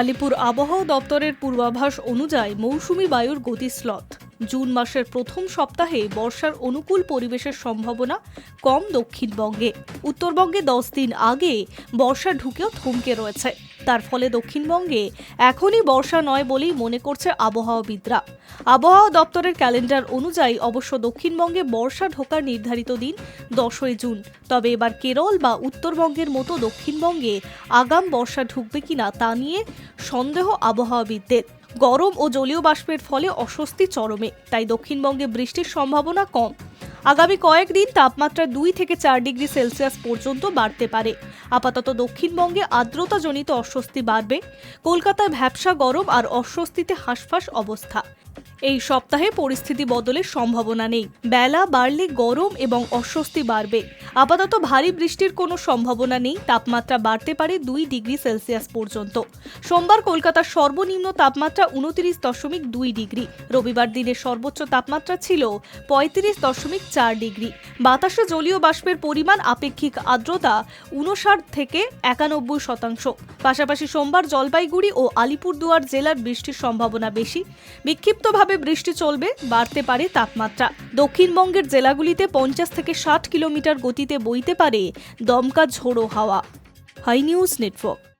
আলিপুর আবহাওয়া দপ্তরের পূর্বাভাস অনুযায়ী মৌসুমী বায়ুর গতিস্লথ। জুন মাসের প্রথম সপ্তাহে বর্ষার অনুকূল পরিবেশের সম্ভাবনা কম দক্ষিণবঙ্গে। উত্তরবঙ্গে 10 দিন আগে বর্ষা ঢুকেও থমকে রয়েছে। তার ফলে দক্ষিণবঙ্গে এখনই বর্ষা নয় বলেই মনে করছে আবহাওয়াবিদরা। আবহাওয়া দপ্তরের ক্যালেন্ডার অনুযায়ী অবশ্য দক্ষিণবঙ্গে বর্ষা ঢোকার নির্ধারিত দিন 10ই জুন। তবে এবার কেরল বা উত্তরবঙ্গের মতো দক্ষিণবঙ্গে আগাম বর্ষা ঢুকবে কিনা তা নিয়ে সন্দেহ আবহাওয়াবিদদের। গরম ও জলীয় বাষ্পের ফলে অস্বস্তি চরমে, তাই দক্ষিণবঙ্গে বৃষ্টির সম্ভাবনা কম। আগামী কয়েকদিন তাপমাত্রা 2 থেকে 4 ডিগ্রি সেলসিয়াস পর্যন্ত বাড়তে পারে। আপাতত দক্ষিণবঙ্গে আর্দ্রতাজনিত অস্বস্তি বাড়বে। কলকাতায় ভ্যাপসা গরম আর অস্বস্তিতে হাঁসফাঁস অবস্থা। এই সপ্তাহে পরিস্থিতি বদলের সম্ভাবনা নেই। বেলা বাড়লে গরম এবং অস্বস্তি বাড়বে। আপাতত ভারী বৃষ্টির কোনো সম্ভাবনা নেই। তাপমাত্রা বাড়তে পারে 2 ডিগ্রি সেলসিয়াস পর্যন্ত। সোমবার কলকাতার সর্বনিম্ন তাপমাত্রা 29.2 ডিগ্রি। রবিবার দিনের সর্বোচ্চ তাপমাত্রা ছিল 35.4 ডিগ্রি। বাতাসে জলীয় বাষ্পের পরিমাণ আপেক্ষিক আর্দ্রতা 59 থেকে 91%। পাশাপাশি সোমবার জলপাইগুড়ি ও আলিপুরদুয়ার জেলার বৃষ্টির সম্ভাবনা বেশি। বিক্ষিপ্তভাবে বৃষ্টি চলবে, বাড়তে পারে তাপমাত্রা। দক্ষিণবঙ্গের জেলাগুলিতে 50 থেকে 60 কিলোমিটার গতিতে বইতে পারে দমকা ঝোড়ো হাওয়া। High news network.